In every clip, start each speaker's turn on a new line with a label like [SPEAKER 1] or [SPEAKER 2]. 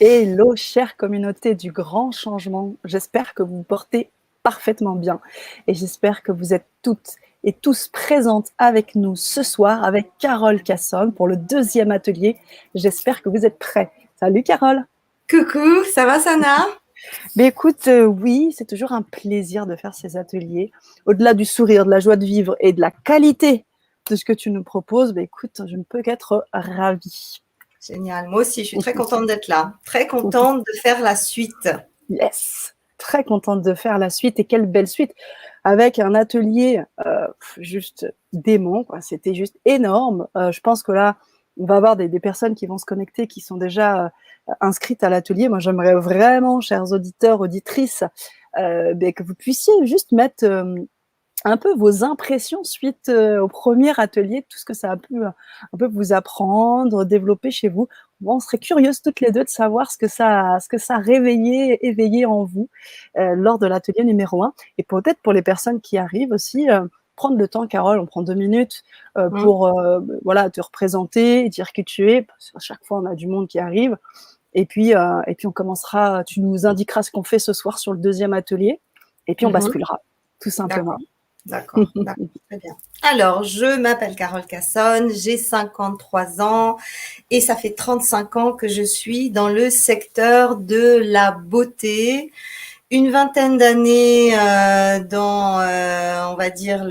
[SPEAKER 1] Hello, chère communauté du grand changement. J'espère que vous vous portez parfaitement bien et j'espère que vous êtes toutes et tous présentes avec nous ce soir avec Carole Cassonne pour le deuxième atelier. J'espère que vous êtes prêts. Salut Carole.
[SPEAKER 2] Coucou, ça va Sana?
[SPEAKER 1] Mais écoute, oui, c'est toujours un plaisir de faire ces ateliers. Au-delà du sourire, de la joie de vivre et de la qualité de ce que tu nous proposes, écoute, je ne peux qu'être ravie.
[SPEAKER 2] Génial, moi aussi, je suis très contente d'être là. Très contente de faire la suite.
[SPEAKER 1] Yes, très contente de faire la suite et quelle belle suite avec un atelier juste dément, quoi. C'était juste énorme. Je pense que là, on va avoir des personnes qui vont se connecter, qui sont déjà inscrites à l'atelier. Moi, j'aimerais vraiment, chers auditeurs, auditrices, que vous puissiez juste mettre un peu vos impressions suite au premier atelier, tout ce que ça a pu un peu vous apprendre, développer chez vous. Bon, on serait curieuses toutes les deux de savoir ce que ça a réveillé, éveillé en vous lors de l'atelier numéro 1. Et peut-être pour les personnes qui arrivent aussi, prendre le temps, Carole, on prend 2 minutes pour voilà, te représenter, dire qui tu es, parce qu'à chaque fois on a du monde qui arrive. Et puis on commencera, tu nous indiqueras ce qu'on fait ce soir sur le deuxième atelier, et puis on basculera, tout simplement.
[SPEAKER 2] D'accord, très bien. Alors, je m'appelle Carole Cassonne, j'ai 53 ans et ça fait 35 ans que je suis dans le secteur de la beauté. Une vingtaine d'années dans, on va dire,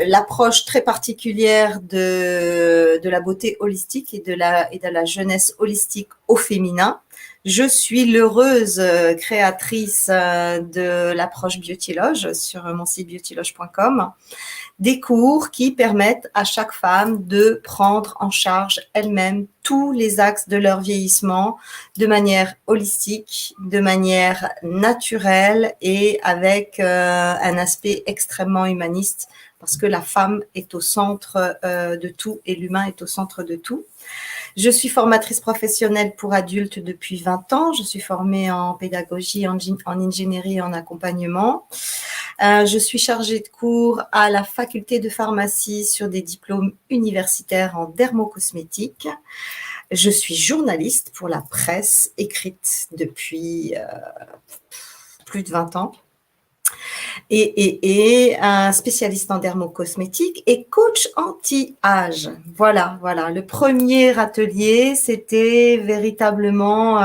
[SPEAKER 2] l'approche très particulière de la beauté holistique et de la jeunesse holistique au féminin. Je suis l'heureuse créatrice de l'approche Beautyloge sur mon site beautyloge.com, des cours qui permettent à chaque femme de prendre en charge elle-même tous les axes de leur vieillissement de manière holistique, de manière naturelle et avec un aspect extrêmement humaniste parce que la femme est au centre de tout et l'humain est au centre de tout. Je suis formatrice professionnelle pour adultes depuis 20 ans. Je suis formée en pédagogie, en ingénierie et en accompagnement. Je suis chargée de cours à la faculté de pharmacie sur des diplômes universitaires en dermocosmétique. Je suis journaliste pour la presse écrite depuis plus de 20 ans. Et un spécialiste en dermocosmétique et coach anti-âge. Voilà. Le premier atelier, c'était véritablement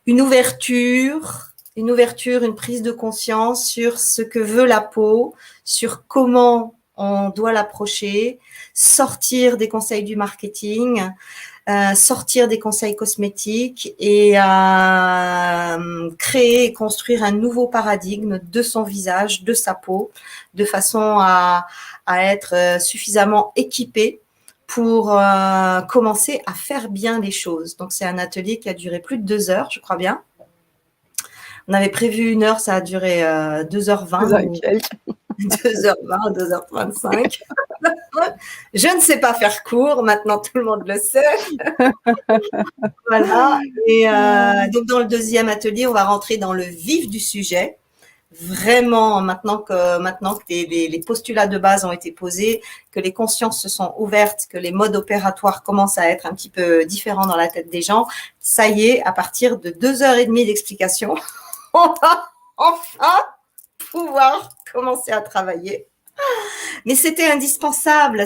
[SPEAKER 2] une ouverture, une prise de conscience sur ce que veut la peau, sur comment on doit l'approcher, sortir des conseils du marketing, sortir des conseils cosmétiques et créer et construire un nouveau paradigme de son visage, de sa peau, de façon à être suffisamment équipée pour commencer à faire bien les choses. Donc, c'est un atelier qui a duré plus de 2 heures, je crois bien. On avait prévu 1 heure, ça a duré 2h20. 2h20, 2h35. Je ne sais pas faire court, maintenant tout le monde le sait. Voilà. Et donc, dans le deuxième atelier, on va rentrer dans le vif du sujet. Vraiment, maintenant que les postulats de base ont été posés, que les consciences se sont ouvertes, que les modes opératoires commencent à être un petit peu différents dans la tête des gens, ça y est, à partir de 2h30 d'explication, on va enfin pouvoir commencer à travailler. Mais c'était indispensable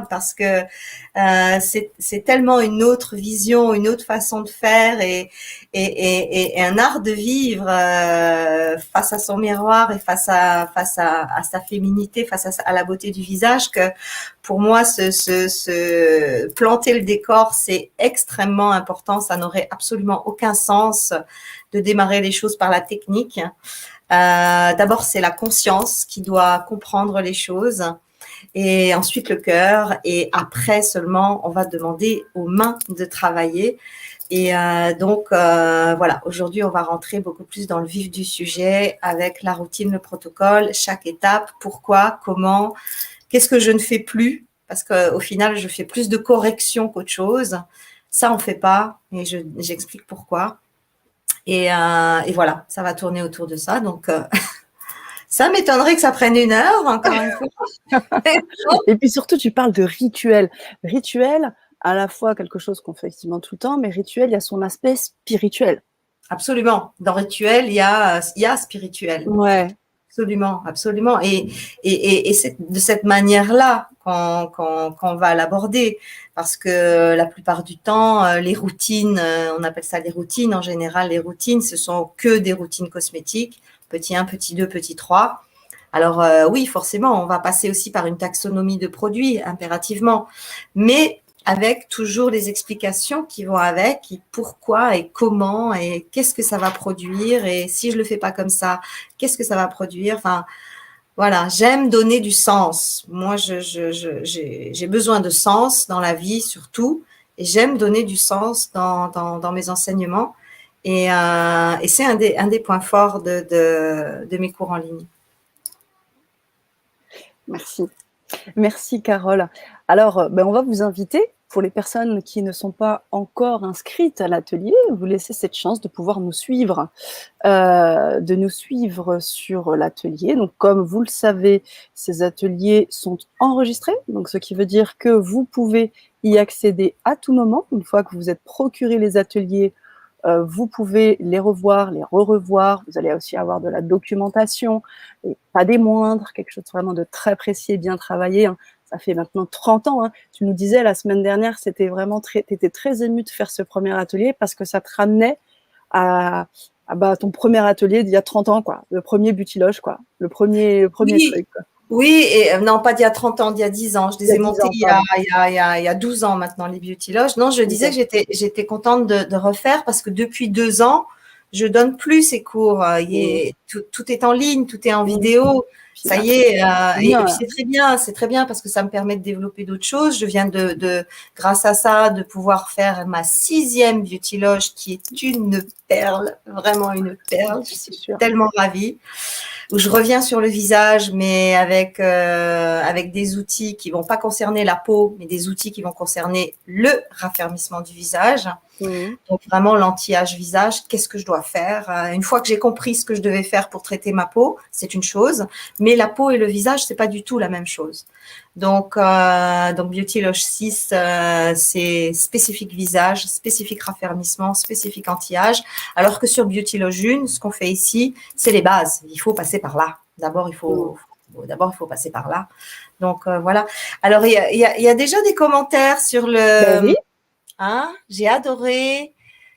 [SPEAKER 2] parce que c'est tellement une autre vision, une autre façon de faire et un art de vivre face à son miroir et face à sa féminité, face à la beauté du visage que pour moi ce planter le décor c'est extrêmement important. Ça n'aurait absolument aucun sens de démarrer les choses par la technique. D'abord, c'est la conscience qui doit comprendre les choses et ensuite le cœur et après seulement, on va demander aux mains de travailler. Et donc, voilà, aujourd'hui, on va rentrer beaucoup plus dans le vif du sujet avec la routine, le protocole, chaque étape, pourquoi, comment, qu'est-ce que je ne fais plus parce qu'au final, je fais plus de corrections qu'autre chose. Ça, on ne fait pas et j'explique pourquoi. Et voilà, ça va tourner autour de ça. Donc, ça m'étonnerait que ça prenne 1 heure, encore une fois.
[SPEAKER 1] Et puis surtout, tu parles de rituel. Rituel à la fois quelque chose qu'on fait effectivement tout le temps, mais rituel, il y a son aspect spirituel.
[SPEAKER 2] Absolument. Dans rituel, il y a spirituel.
[SPEAKER 1] Ouais.
[SPEAKER 2] Absolument, absolument. Et c'est de cette manière-là qu'on va l'aborder. Parce que la plupart du temps, les routines, on appelle ça les routines. En général, les routines, ce sont que des routines cosmétiques. Petit 1, petit 2, petit 3. Alors oui, forcément, on va passer aussi par une taxonomie de produits, impérativement. Mais avec toujours les explications qui vont avec, et pourquoi et comment et qu'est-ce que ça va produire et si je le fais pas comme ça, qu'est-ce que ça va produire. Enfin, voilà, j'aime donner du sens. Moi, j'ai besoin de sens dans la vie surtout, et j'aime donner du sens dans mes enseignements. Et c'est un des points forts de mes cours en ligne.
[SPEAKER 1] Merci. Merci Carole. Alors, on va vous inviter, pour les personnes qui ne sont pas encore inscrites à l'atelier, vous laisser cette chance de pouvoir nous suivre, sur l'atelier. Donc, comme vous le savez, ces ateliers sont enregistrés, donc ce qui veut dire que vous pouvez y accéder à tout moment. Une fois que vous êtes procuré les ateliers, vous pouvez les revoir, les re-revoir. Vous allez aussi avoir de la documentation, et pas des moindres, quelque chose vraiment de très précis et bien travaillé. Hein. Ça fait maintenant 30 ans. Hein. Tu nous disais la semaine dernière, c'était vraiment tu étais très émue de faire ce premier atelier parce que ça te ramenait à ton premier atelier d'il y a 30 ans, quoi. Le premier butiloge, quoi. Le premier
[SPEAKER 2] Oui.
[SPEAKER 1] truc, quoi.
[SPEAKER 2] Oui, et non, pas d'il y a 30 ans, d'il y a 10 ans. Je les ai montés il y a 12 ans maintenant, les Beauty Loges. Non, je disais que j'étais contente de refaire parce que depuis 2 ans, je donne plus ces cours. Tout est en ligne, tout est en vidéo. Ça y est, et puis c'est très bien parce que ça me permet de développer d'autres choses. Je viens grâce à ça, de pouvoir faire ma 6e Beauty Loge qui est une perle, vraiment une perle. Je suis tellement ravie. Où je reviens sur le visage, mais avec des outils qui vont pas concerner la peau, mais des outils qui vont concerner le raffermissement du visage. Donc vraiment l'anti-âge visage, qu'est-ce que je dois faire? Une fois que j'ai compris ce que je devais faire pour traiter ma peau, c'est une chose, mais la peau et le visage, c'est pas du tout la même chose. Donc Beauty Loge 6, c'est spécifique visage, spécifique raffermissement, spécifique anti-âge, alors que sur Beauty Loge 1, ce qu'on fait ici, c'est les bases. Il faut passer par là. D'abord, il faut passer par là. Donc voilà. Alors il y a déjà des commentaires sur le.
[SPEAKER 1] Oui.
[SPEAKER 2] Hein, j'ai adoré,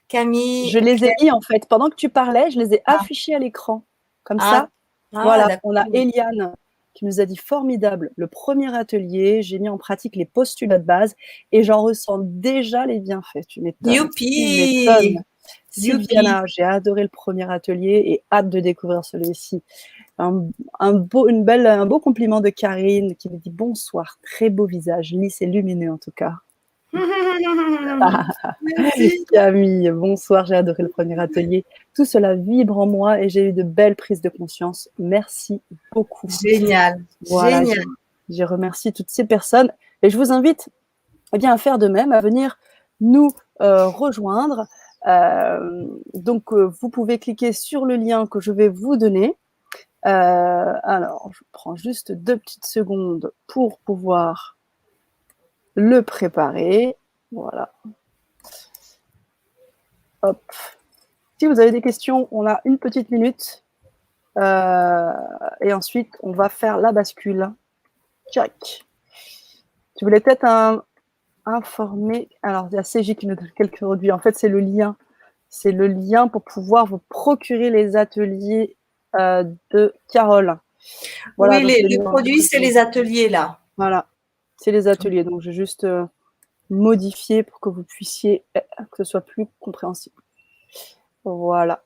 [SPEAKER 2] Camille.
[SPEAKER 1] Je les ai mis en fait pendant que tu parlais, je les ai affichés à l'écran comme ça. Voilà, on a Eliane qui nous a dit formidable, le premier atelier, j'ai mis en pratique les postulats de base et j'en ressens déjà les bienfaits. Tu m'étonnes.
[SPEAKER 2] Youpi!
[SPEAKER 1] Sylviana, j'ai adoré le premier atelier et hâte de découvrir celui-ci. Un beau compliment de Karine qui me dit bonsoir, très beau visage, lisse et lumineux en tout cas. Camille, bonsoir, j'ai adoré le premier atelier. Tout cela vibre en moi et j'ai eu de belles prises de conscience. Merci beaucoup.
[SPEAKER 2] Génial,
[SPEAKER 1] voilà,
[SPEAKER 2] génial.
[SPEAKER 1] Je remercie toutes ces personnes et je vous invite à faire de même, à venir nous rejoindre. Donc, vous pouvez cliquer sur le lien que je vais vous donner. Alors, je prends juste 2 petites secondes pour pouvoir le préparer. Voilà. Hop. Si vous avez des questions, on a une petite minute. Et ensuite, on va faire la bascule. Check. Tu voulais peut-être informer. Alors, il y a CJ qui nous donne quelques produits. En fait, c'est le lien. C'est le lien pour pouvoir vous procurer les ateliers de Carole.
[SPEAKER 2] Voilà, oui, les produits, c'est les ateliers là.
[SPEAKER 1] Voilà, c'est les ateliers. Donc, je vais juste modifier pour que vous puissiez, que ce soit plus compréhensible. Voilà.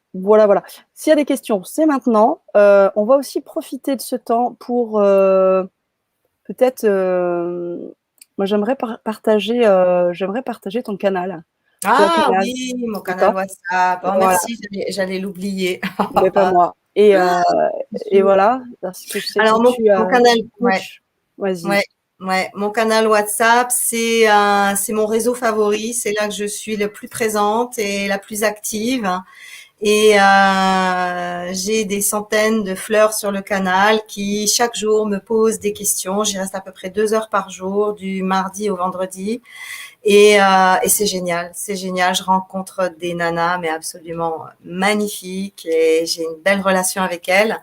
[SPEAKER 1] S'il y a des questions, c'est maintenant. On va aussi profiter de ce temps pour peut-être. Moi, j'aimerais partager ton canal.
[SPEAKER 2] Ah oui, mon canal WhatsApp. Oh, voilà. Merci, j'allais l'oublier.
[SPEAKER 1] Mais pas moi. Et voilà. Parce que
[SPEAKER 2] alors, mon canal.
[SPEAKER 1] Vas-y.
[SPEAKER 2] Ouais, mon canal WhatsApp, c'est mon réseau favori. C'est là que je suis le plus présente et la plus active. Et j'ai des centaines de fleurs sur le canal qui chaque jour me posent des questions. J'y reste à peu près 2 heures par jour, du mardi au vendredi. Et c'est génial, c'est génial. Je rencontre des nanas, mais absolument magnifiques, et j'ai une belle relation avec elles.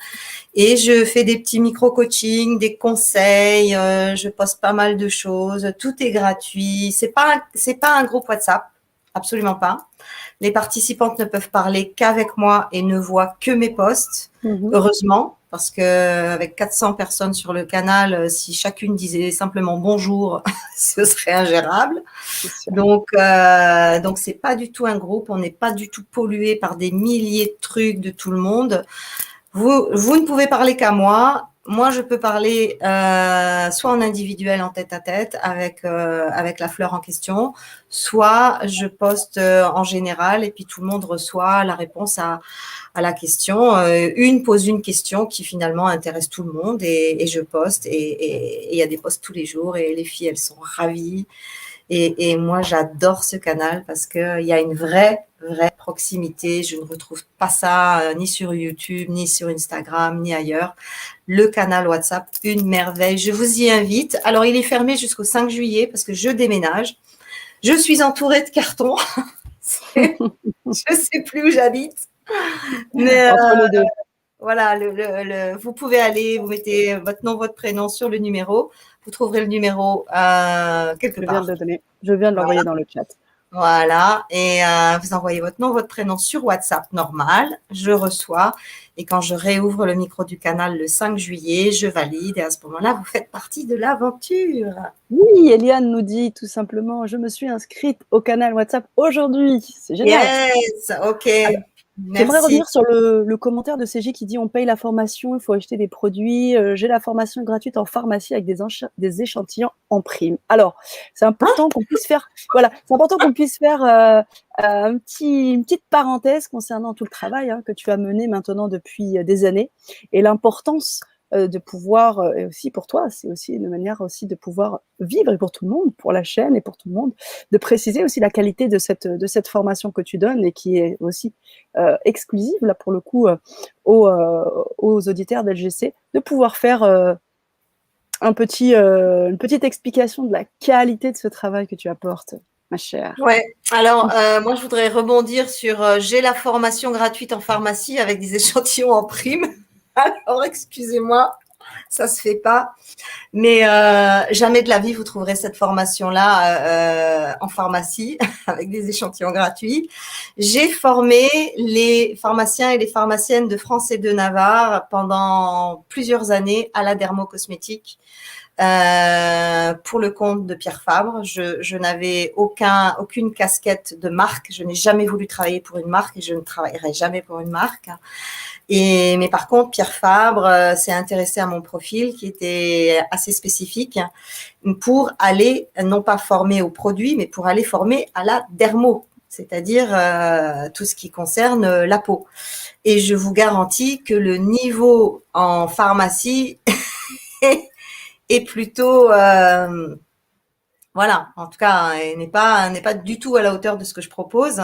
[SPEAKER 2] Et je fais des petits micro-coachings, des conseils, je poste pas mal de choses. Tout est gratuit. C'est pas un groupe WhatsApp, absolument pas. Les participantes ne peuvent parler qu'avec moi et ne voient que mes posts. Heureusement, parce que avec 400 personnes sur le canal, si chacune disait simplement bonjour, ce serait ingérable. Donc c'est pas du tout un groupe. On n'est pas du tout pollué par des milliers de trucs de tout le monde. Vous ne pouvez parler qu'à moi. Moi, je peux parler soit en individuel, en tête-à-tête, avec la fleur en question, soit je poste en général et puis tout le monde reçoit la réponse à la question. Une pose une question qui finalement intéresse tout le monde et je poste. Et il y a des posts tous les jours et les filles, elles sont ravies. Et moi, j'adore ce canal parce qu'il y a une vraie proximité. Je ne retrouve pas ça ni sur YouTube, ni sur Instagram, ni ailleurs. Le canal WhatsApp, une merveille. Je vous y invite. Alors, il est fermé jusqu'au 5 juillet parce que je déménage. Je suis entourée de cartons. Je sais plus où j'habite. Mais
[SPEAKER 1] entre les deux.
[SPEAKER 2] Voilà, vous pouvez aller, vous mettez votre nom, votre prénom sur le numéro. Vous trouverez le numéro quelque part.
[SPEAKER 1] Je viens de l'envoyer dans le chat.
[SPEAKER 2] Voilà, et vous envoyez votre nom, votre prénom sur WhatsApp normal, je reçois, et quand je réouvre le micro du canal le 5 juillet, je valide, et à ce moment-là, vous faites partie de l'aventure.
[SPEAKER 1] Oui, Eliane nous dit tout simplement, je me suis inscrite au canal WhatsApp aujourd'hui. C'est génial.
[SPEAKER 2] Yes, ok. Alors,
[SPEAKER 1] j'aimerais revenir sur le commentaire de CJ qui dit on paye la formation, il faut acheter des produits. J'ai la formation gratuite en pharmacie avec des échantillons en prime. Alors, c'est important qu'on puisse faire, voilà, c'est important qu'on puisse faire une petite parenthèse concernant tout le travail que tu as mené maintenant depuis des années et l'importance de pouvoir, et aussi pour toi, c'est aussi une manière aussi de pouvoir vivre, et pour tout le monde, pour la chaîne et pour tout le monde, de préciser aussi la qualité de cette formation que tu donnes et qui est aussi exclusive, là pour le coup, aux auditeurs d'LGC, de pouvoir faire une petite explication de la qualité de ce travail que tu apportes, ma chère.
[SPEAKER 2] Ouais, alors moi je voudrais rebondir sur j'ai la formation gratuite en pharmacie avec des échantillons en prime. Alors, excusez-moi, ça se fait pas. Mais jamais de la vie, vous trouverez cette formation-là en pharmacie avec des échantillons gratuits. J'ai formé les pharmaciens et les pharmaciennes de France et de Navarre pendant plusieurs années à la dermocosmétique. Pour le compte de Pierre Fabre, je n'avais aucune casquette de marque. Je n'ai jamais voulu travailler pour une marque et je ne travaillerai jamais pour une marque. Mais par contre, Pierre Fabre s'est intéressé à mon profil qui était assez spécifique pour aller non pas former au produit, mais pour aller former à la dermo, c'est-à-dire tout ce qui concerne la peau. Et je vous garantis que le niveau en pharmacie est plutôt voilà, en tout cas, n'est pas du tout à la hauteur de ce que je propose.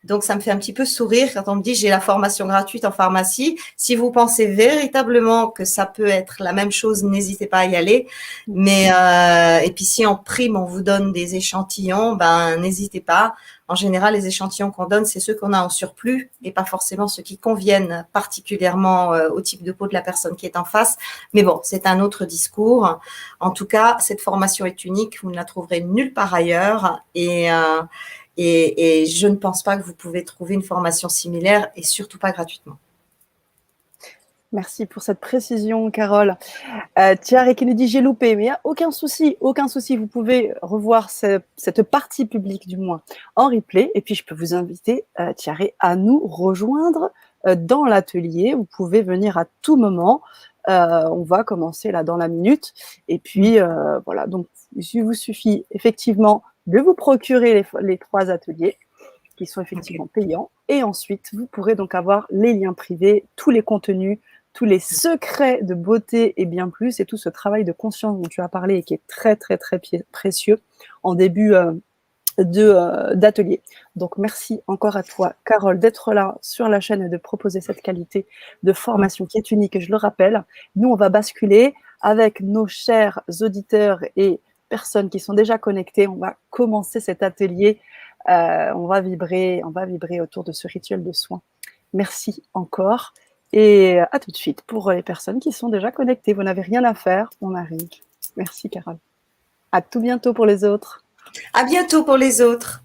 [SPEAKER 2] Donc, ça me fait un petit peu sourire quand on me dit j'ai la formation gratuite en pharmacie. Si vous pensez véritablement que ça peut être la même chose, n'hésitez pas à y aller. Mais et puis si en prime on vous donne des échantillons, ben n'hésitez pas. En général, les échantillons qu'on donne, c'est ceux qu'on a en surplus et pas forcément ceux qui conviennent particulièrement au type de peau de la personne qui est en face. Mais bon, c'est un autre discours. En tout cas, cette formation est unique. Vous ne la trouverez nulle part ailleurs. Et je ne pense pas que vous pouvez trouver une formation similaire et surtout pas gratuitement.
[SPEAKER 1] Merci pour cette précision, Carole. Thierry qui nous dit j'ai loupé, mais il n'y a aucun souci. Vous pouvez revoir cette partie publique, du moins, en replay. Et puis, je peux vous inviter, Thierry, à nous rejoindre dans l'atelier. Vous pouvez venir à tout moment. On va commencer là dans la minute. Et puis, voilà. Donc, il vous suffit effectivement de vous procurer les 3 ateliers qui sont effectivement payants. Et ensuite, vous pourrez donc avoir les liens privés, tous les contenus, tous les secrets de beauté et bien plus, et tout ce travail de conscience dont tu as parlé et qui est très, très, très précieux en début d'atelier. Donc, merci encore à toi, Carole, d'être là sur la chaîne et de proposer cette qualité de formation qui est unique. Et je le rappelle, nous, on va basculer avec nos chers auditeurs et personnes qui sont déjà connectées. On va commencer cet atelier. On va vibrer autour de ce rituel de soin. Merci encore. Et à tout de suite pour les personnes qui sont déjà connectées. Vous n'avez rien à faire, on arrive. Merci Carole. À tout bientôt pour les autres.
[SPEAKER 2] À bientôt pour les autres.